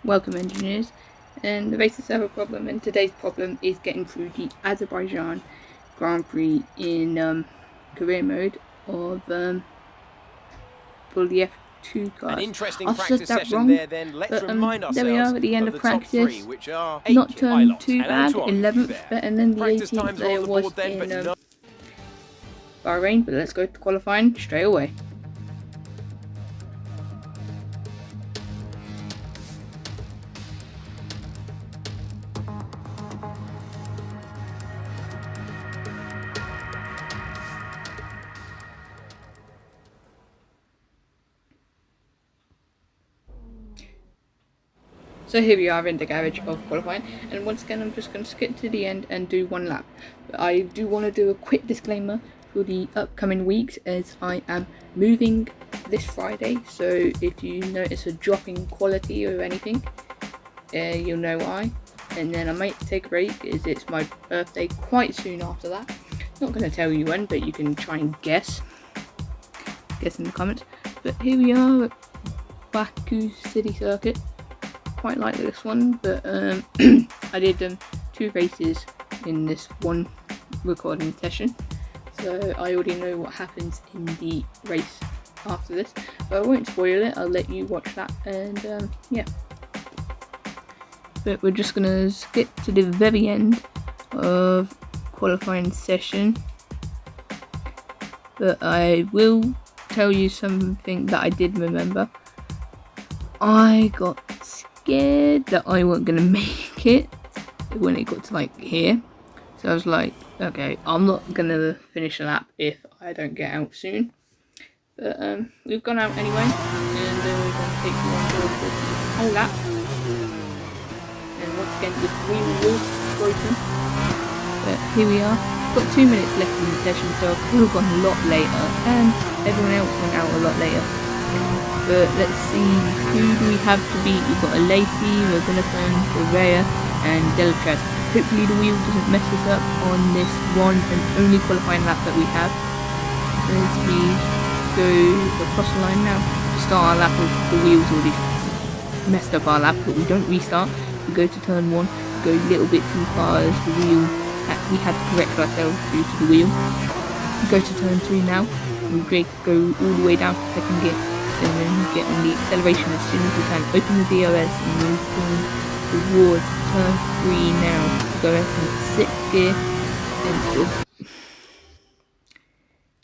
Welcome engineers, and the races have a problem, and today's problem is getting through the Azerbaijan Grand Prix in career mode of for the F2 cars. An interesting I've practice said that session wrong, there then. Let's but remind there we ourselves are at the end of the top practice. three, which are Not turned Hilot too and bad, Antoine, 11th better than the Practice 18th times are there on the was board then, in but Bahrain, but let's go to qualifying straight away. So here we are in the garage of qualifying, and once again I'm just going to skip to the end and do one lap. But I do want to do a quick disclaimer for the upcoming weeks, as I am moving this Friday, so if you notice a drop in quality or anything, you'll know why. And then I might take a break, as it's my birthday quite soon after that. Not going to tell you when, but you can try and guess in the comments. But here we are at Baku City Circuit. Quite like this one, but I did 2 races in this one recording session, so I already know what happens in the race after this, but I won't spoil it. I'll let you watch that, and yeah. But we're just gonna skip to the very end of qualifying session, but I will tell you something that I did remember. I got scared that I wasn't gonna make it when it got to like here, so I was like, okay, I'm not gonna finish a lap if I don't get out soon. But we've gone out anyway, and we're gonna take you on board for the whole lap. And once again, the wheel was broken, but here we are. Got 2 minutes left in the session, so I could have gone a lot later, and everyone else went out a lot later. But let's see, who do we have to beat? We've got a Lacey, Robinson, Correa, and Deltras. Hopefully the wheel doesn't mess us up on this one and only qualifying lap that we have. As we go across the line now, to start our lap, with the wheel's already messed up our lap, but we don't restart. We go to turn 1, go a little bit too far as the wheel, we had to correct ourselves due to the wheel. We go to turn 3 now, we go all the way down to second gear. And then get on the acceleration as soon as we can. Open the DRS and move towards turn 3 now. Go up in 6th gear. And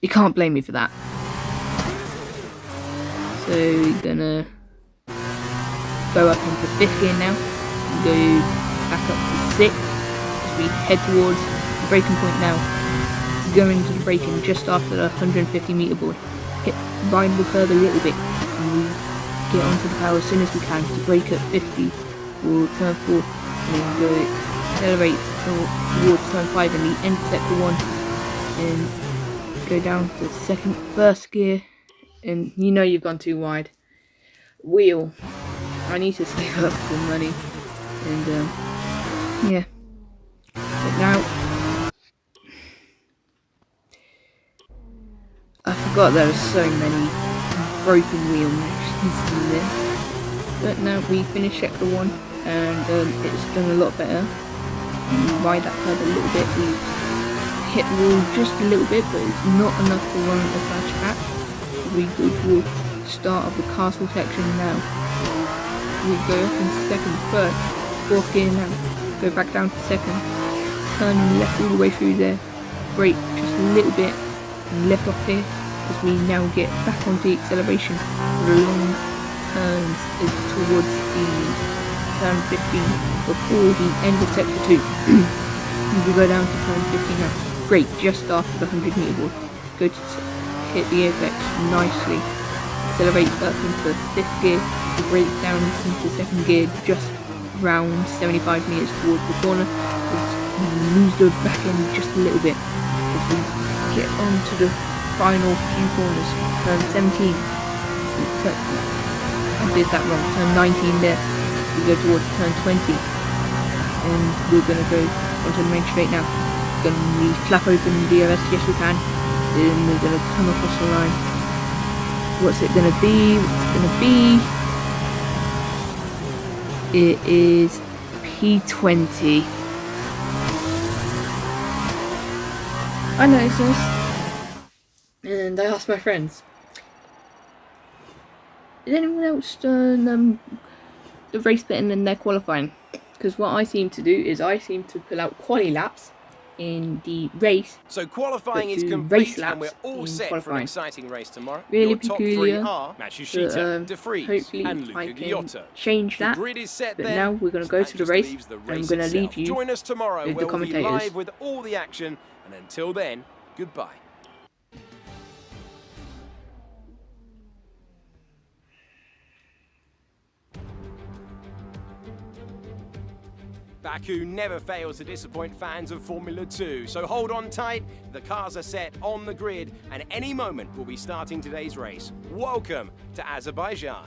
you can't blame me for that. So we're gonna go up into 5th gear now. And go back up to 6th as we head towards the braking point now. Go into the braking just after the 150 meter board. Ride the curve a little bit, and we get onto the power as soon as we can to brake at 50 for turn 4, and then go accelerate towards turn 5 and the end sector 1, and go down to first gear, and you know you've gone too wide. Wheel. I need to save up for money, and yeah. But now I forgot there were so many broken wheel meshes in this. But now we finished sector 1, and it's done a lot better. We ride that curve a little bit, we hit the wall just a little bit, but it's not enough to run a flash track. We go toward the start of the castle section now. We go up in 2nd, 3rd, 4th gear now. Go back down to 2nd. Turn left all the way through there. Brake just a little bit. And left off here as we now get back onto the acceleration. The long turns is towards the turn 15 before the end of sector 2. We go down to turn 15 now. Brake just after the 100 meter board. Go to hit the apex nicely. Accelerate up into 5th gear. Brake down into 2nd gear just around 75 meters towards the corner. Lose the back end just a little bit as we get onto the final few corners. Turn 17. I did that wrong. Turn 19 there. We go towards turn 20. And we're going to go onto the main straight now. Going to flap open the DRS, yes we can. Then we're going to come across the line. What's it going to be? What's it going to be? It is P20. I noticed this, and I asked my friends, did anyone else done the race betting and their qualifying? Because what I seem to do is I seem to pull out quali laps in the race. So qualifying is complete and we're all set for an exciting race tomorrow. Really Your top peculiar, three are Matsushita, De Vries hopefully and Luca I can Ghiotto. change that. The grid is set But then, now we're going to go to the race, and I'm going to leave you Join us tomorrow with where the we'll be commentators. live with all the action, and until then, goodbye. Baku never fails to disappoint fans of Formula 2, so hold on tight, the cars are set on the grid, and any moment we'll be starting today's race. Welcome to Azerbaijan.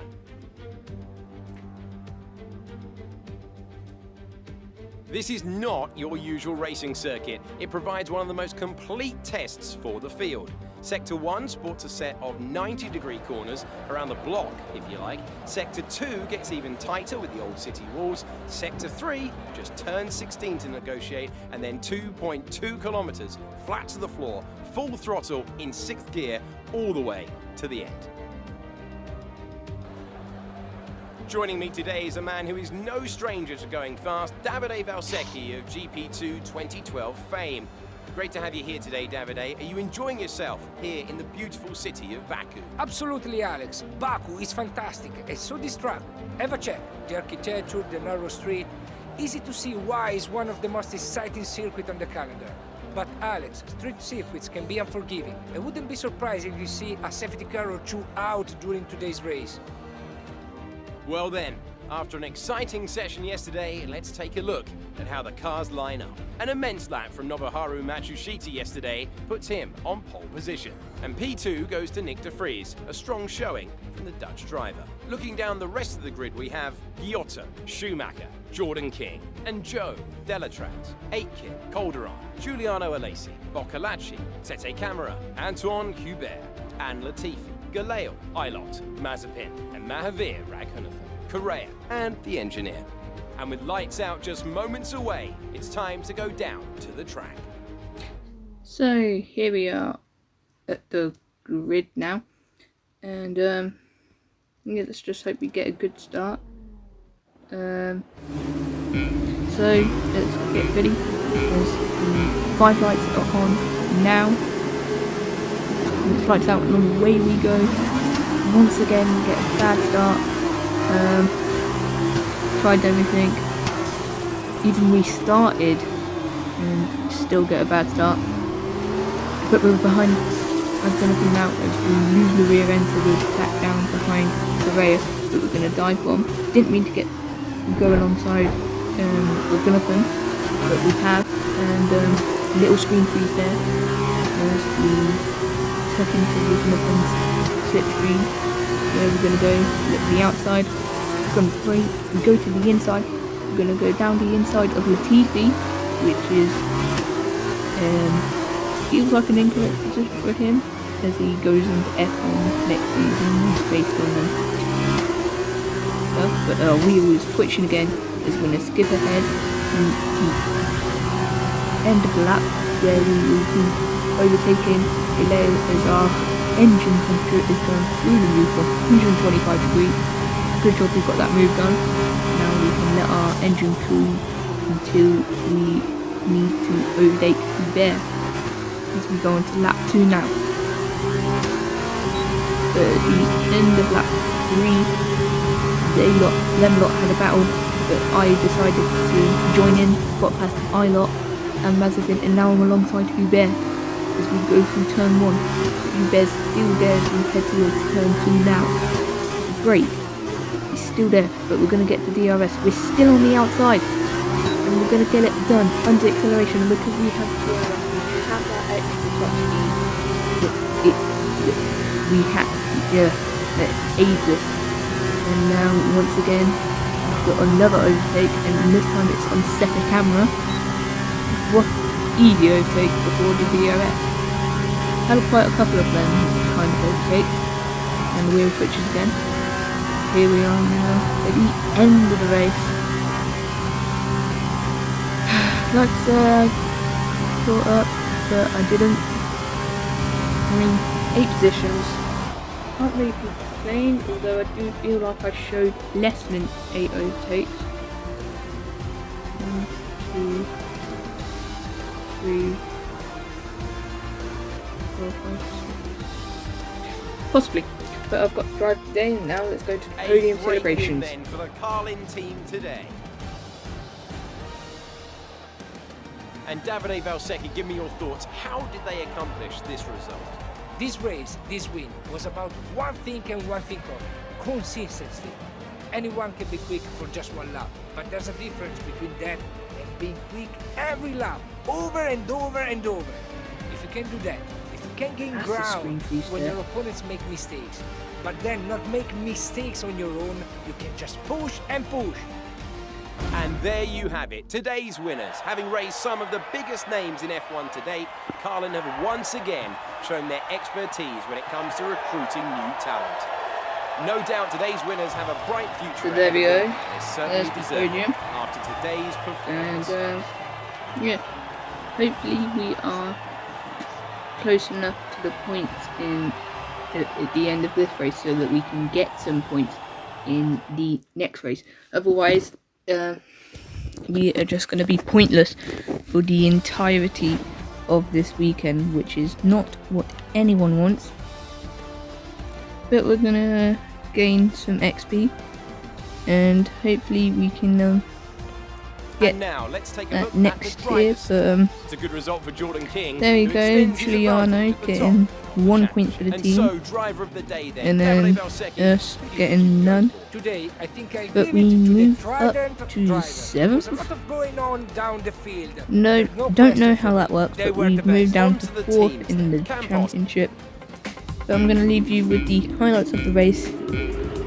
This is not your usual racing circuit. It provides one of the most complete tests for the field. Sector 1 sports a set of 90-degree corners around the block, if you like. Sector 2 gets even tighter with the old city walls. Sector 3 just turns 16 to negotiate, and then 2.2 kilometers flat to the floor, full throttle in 6th gear, all the way to the end. Joining me today is a man who is no stranger to going fast, Davide Valsecchi of GP2 2012 fame. Great to have you here today, Davide. Are you enjoying yourself here in the beautiful city of Baku? Absolutely, Alex. Baku is fantastic and so distracting. Have a check. The architecture, the narrow street. Easy to see why it's one of the most exciting circuits on the calendar. But Alex, street circuits can be unforgiving. I wouldn't be surprised if you see a safety car or two out during today's race. Well then, after an exciting session yesterday, let's take a look at how the cars line up. An immense lap from Nobuharu Matsushita yesterday puts him on pole position. And P2 goes to Nick De Vries, a strong showing from the Dutch driver. Looking down the rest of the grid, we have Ghiotto, Schumacher, Jordan King, and Joe, Delatraz, Aitken, Calderon, Giuliano Alesi, Boccalacci, Tete Camara, Antoine Hubert, and Latifi, Galeo, Ilott, Mazepin, and Mahavir Raghunathan, Correa, and the engineer. And with lights out just moments away, it's time to go down to the track. So here we are at the grid now, and yeah, let's just hope we get a good start. So let's get ready. There's the 5 lights are on now. Lights out and away we go. Once again get a bad start. Tried everything, even restarted and still get a bad start. But we're behind. I was going to come out as we lose the rear end, so we'll back down behind the race that we're going to die from. Didn't mean to go alongside Raghunathan, but we have. And little screen freeze there. There's the tuck into Raghunathan's slipstream, where we're going to go look to the outside. We're going to go to the inside. We're going to go down the inside of Latifi, which is feels like an incorrect position for him as he goes into F1 next season based on stuff. But our wheel is twitching again. Is going to skip ahead to the end of the lap where we will be overtaking Galeo as our engine temperature is going through the roof of 125 degrees. Good job we got that move done. Now we can let our engine cool until we need to overtake Hubert as we go into lap 2 now. At the end of lap 3, them lot had a battle, but I decided to join in, got past Ilott and Mazepin, and now I'm alongside Hubert as we go through turn 1. Hubert's still there as we head towards turn 2 now. Great, he's still there, but we're going to get to DRS. We're still on the outside, and we're going to get it done under acceleration. And because we have DRS, we have that extra top speed that we have, that aids us. And now, once again, we've got another overtake, and this time it's on second camera. What easy overtake before the DRS. Had quite a couple of them kind of overtakes, and the wheel twitches again. here we are now at the end of the race. Like I said, I caught up, but I didn't. I mean, 8 positions. Can't really complain, although I do feel like I showed less than 8 overtakes. 1, 2, 3, 4, 5, 6. Possibly. But I've got to drive today, and now let's go to the podium celebrations. Then for the Carlin team today. And Davide Valsecchi, give me your thoughts. How did they accomplish this result? This race, this win, was about one thing and one thing only: consistency. Anyone can be quick for just one lap, but there's a difference between that and being quick every lap, over and over and over. If you can do that, if you can gain ground when your opponents make mistakes, but then not make mistakes on your own, you can just push and push. And there you have it, today's winners. Having raised some of the biggest names in F1 to date, Carlin have once again shown their expertise when it comes to recruiting new talent. No doubt today's winners have a bright future. So there we go. They certainly There's the deserve podium. it after today's performance. And yeah, hopefully we are close enough to the points at the end of this race so that we can get some points in the next race. Otherwise, we are just going to be pointless for the entirety of this weekend, which is not what anyone wants. But we're going to gain some XP, and hopefully we can get and now let's take a look next at the year. drivers. But It's a good result for Jordan King. there we who go, extends his Giuliano advantage at the getting top. 1 point for the And team, so, driver of the day then, and then Davide Valsecchi, us who do you think getting you go none. for? Today, I think I'll But give we it to the moved trident up of to drivers. There's 7th. a lot of going on down the field. No, There's no don't know question how for that me. works, They but were the we've moved best. down On to to the 4th teams in the then. Campos. championship. So I'm going to leave you with the highlights of the race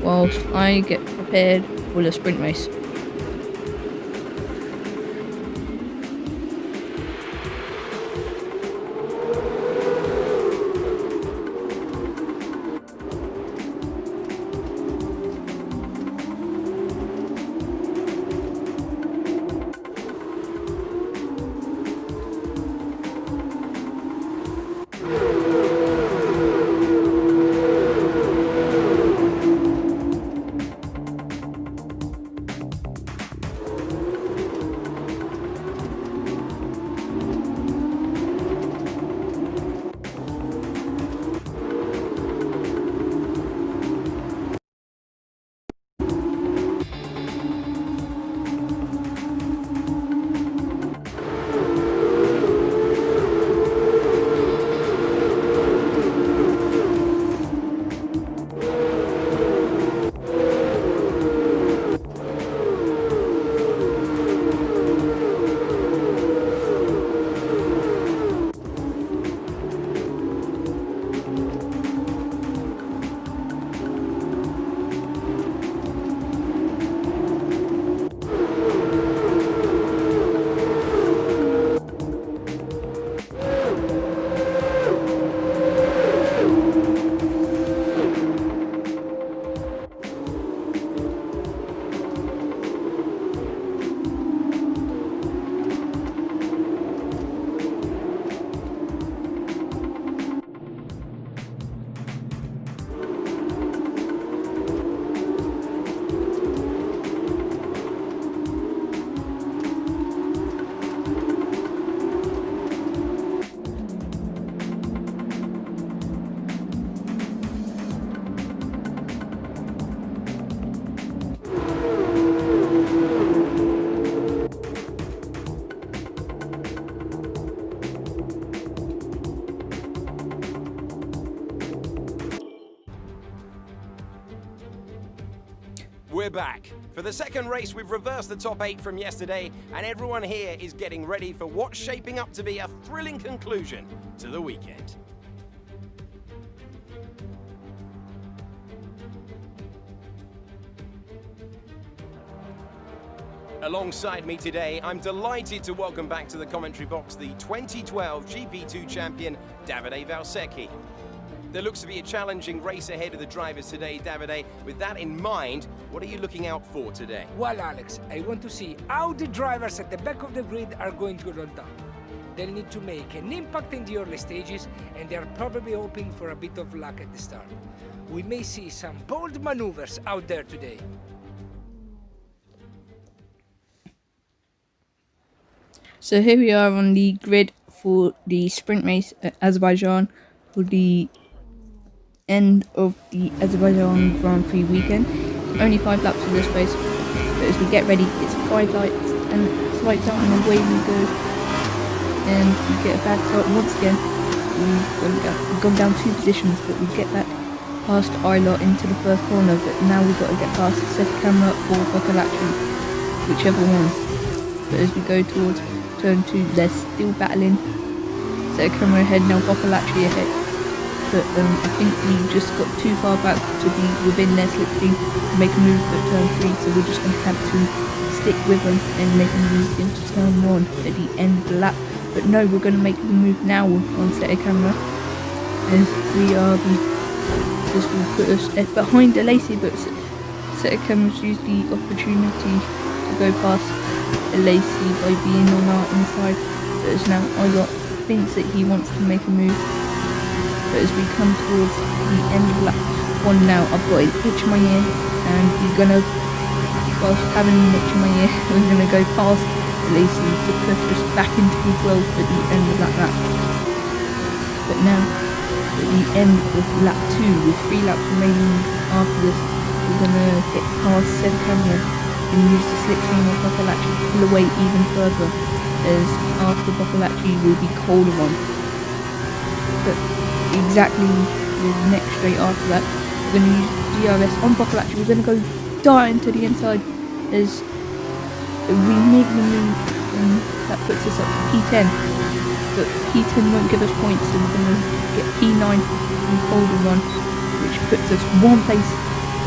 whilst I get prepared for the sprint race. We're back. For the second race, we've reversed the top 8 from yesterday, and everyone here is getting ready for what's shaping up to be a thrilling conclusion to the weekend. Alongside me today, I'm delighted to welcome back to the commentary box the 2012 GP2 champion, Davide Valsecchi. There looks to be a challenging race ahead of the drivers today, Davide. With that in mind, what are you looking out for today? Well, Alex, I want to see how the drivers at the back of the grid are going to run down. They'll need to make an impact in the early stages, and they're probably hoping for a bit of luck at the start. We may see some bold maneuvers out there today. So here we are on the grid for the sprint race at Azerbaijan for the end of the Azerbaijan Grand Prix weekend. Only 5 laps of this race, but as we get ready, it's 5 lights and it's lights out and away we go. And we get a bad start once again. We've gone down 2 positions, but we get back past Isla into the first corner, but now we've got to get past Set Camera or Boccolacci, whichever one. But as we go towards turn 2, they're still battling. Set Camera ahead, now Boccolacci ahead. But I think we just got too far back to be within their slipstream to make a move at turn 3, so we're just going to have to stick with them and make a move into turn 1 at the end of the lap. But no, we're going to make the move now on Set Camera, as we are this will put us behind the Lacey, but Set Camera's used the opportunity to go past the Lacey by being on our inside. But as now Igot thinks that he wants to make a move. But as we come towards the end of lap 1 now, I've got an itch in my ear, and we're gonna, whilst having an itch in my ear, we're gonna go past Lacey to push us back into P12 at the end of that lap. But now, at the end of lap 2, with 3 laps remaining after this, we're gonna get past Set Camera and use the slipstream of Boccolacci to pull away even further, as after Boccolacci will be Calderon. But exactly the next straight after that, we're going to use DRS on Boccolacci. We're going to go darting to the inside as we make the move, and that puts us up to P10. But P10 won't give us points, so we're going to get P9 and Calderon, which puts us 1 place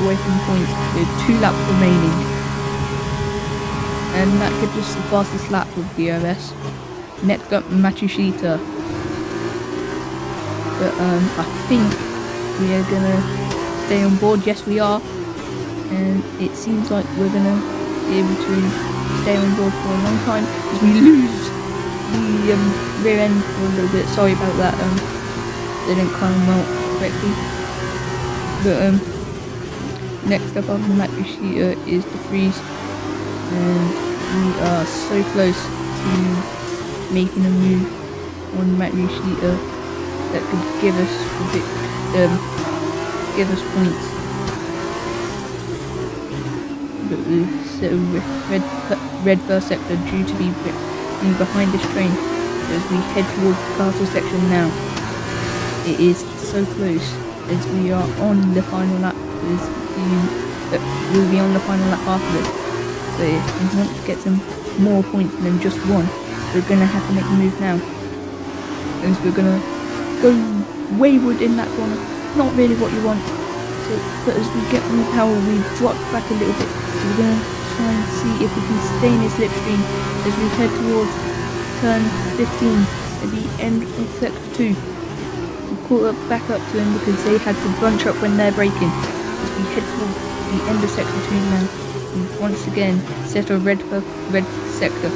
away from points with 2 laps remaining. And that gives us the fastest lap with DRS. Next up, Matsushita. But I think we are gonna stay on board. Yes, we are, and it seems like we're gonna be able to stay on board for a long time as we lose the rear end for a little bit. Sorry about that. They didn't climb out correctly. But next up after Matsushita is the freeze, and we are so close to making a move on Matsushita that could give us points. But so red first sector due to be behind this train as we head towards the castle section now. It is so close as we are on the final lap. We'll be on the final lap after this. So if we want to get some more points than just 1, we're gonna have to make a move now. As we're gonna go wayward in that corner, not really what you want. So, but as we get more power, we drop back a little bit. So we're going to try and see if we can stay in this slipstream as we head towards turn 15 at the end of sector 2. We've caught up back up to them because they had to bunch up when they're braking. As we head towards the end of sector 2 now, we've once again set a red sector.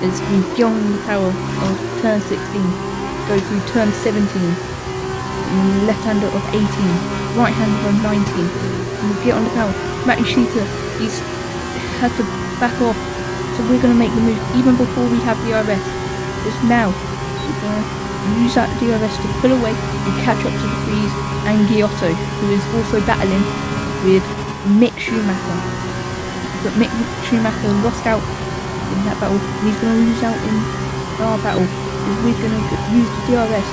As we get on the power of turn 16. Go through turn 17, left-hander of 18, right-hander of 19, and we'll get on the power. Matsushita, he's had to back off, so we're going to make the move even before we have DRS. Just now, we're going to use that DRS to pull away and catch up to the freeze and Giotto, who is also battling with Mick Schumacher. But Mick Schumacher lost out in that battle, and he's going to lose out in our battle. We're going to use the DRS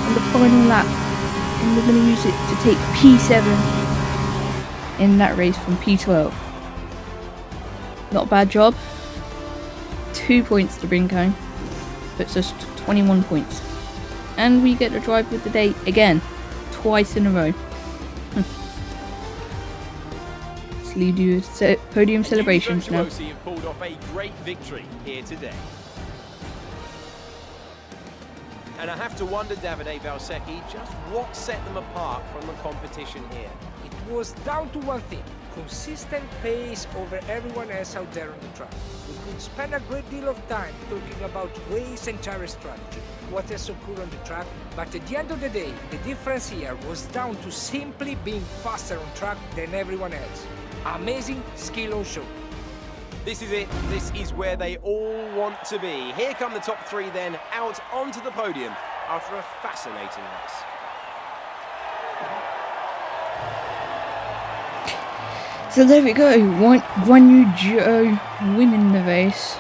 on the final lap, and we're going to use it to take P7 in that race from P12. Not a bad job. 2 points to bring home, puts us to 21 points. And we get the drive with the day again, twice in a row. Let's lead you to podium celebrations now. Have pulled off a great victory here today. And I have to wonder, Davide Valsecchi, just what set them apart from the competition here. It was down to one thing: consistent pace over everyone else out there on the track. We could spend a great deal of time talking about race and tire strategy, what else occurred on the track, but at the end of the day, the difference here was down to simply being faster on track than everyone else. Amazing skill on show. This is it. This is where they all want to be. Here come the top three then, out onto the podium after a fascinating race. So there we go, Guan Yu Zhou winning the race.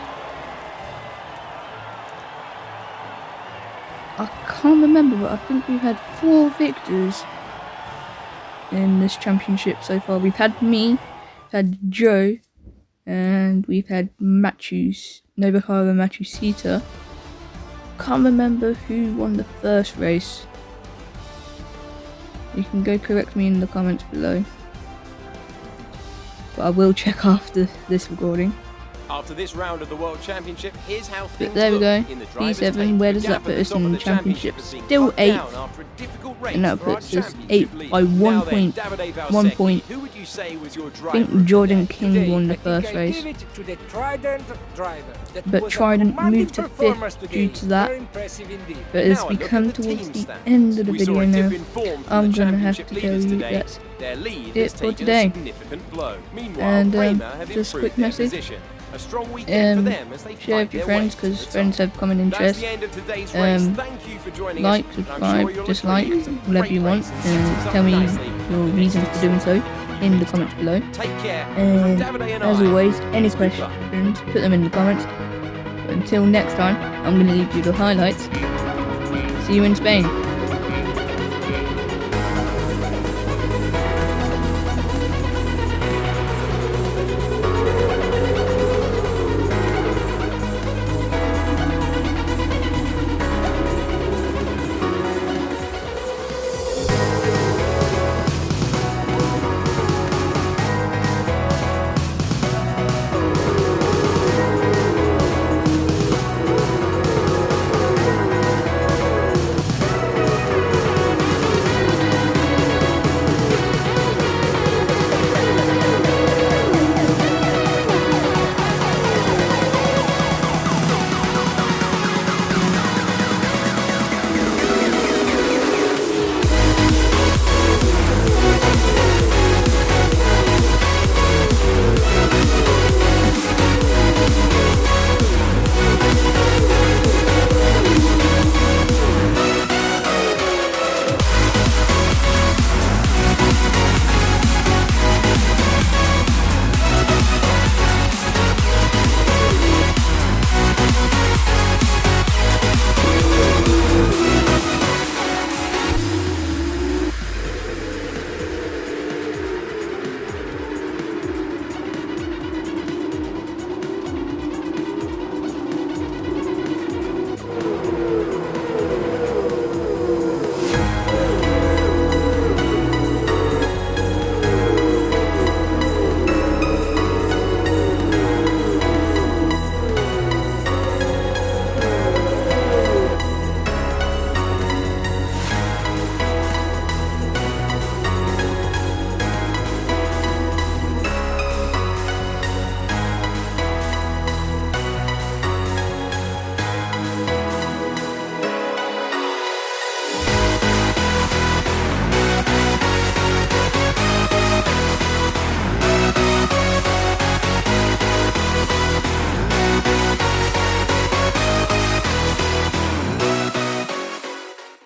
I can't remember, but I think we've had 4 victors in this championship so far. We've had me, we've had Joe, and we've had Nobuharu Matsushita. Can't remember who won the first race. You can go correct me in the comments below. But I will check after this recording. After this round of the World Championship, here's how things But there we go, look in the driver's P7, tape. where The does gap that put at the us top in of the championship? has been Still cut down 8th. after a difficult race And that for our puts us championship 8th lead. by Now 1 then, point. Davide Valsecchi, 1 point. Who would you say was your I driver? think Jordan King Today, won the I think first I race. give it to the Trident driver. That But was a Trident commanding moved to performance 5th today. due to that. Very impressive indeed. But as Now a we look come at the towards team the stats. end of the We saw video a dip now, in form from I'm the going to have championship to tell leaders you today. that's Their lead it has for taken today. a significant blow. Meanwhile, And Prema have just a quick improved their message. position. A strong weekend for them as they Share fight with your their friends way to because the friends top. have common That's interests. the end of today's race. Thank you for joining Like, us. I'm sure subscribe, you'll dislike, agree it's a whatever great you want, race and sets us and up tell me nicely your for the reasons next for doing so in the comments below. Take care. And From Davide and as I, always, any it's goodbye. questions, put them in the comments. But until next time, I'm going to leave you the highlights. See you in Spain.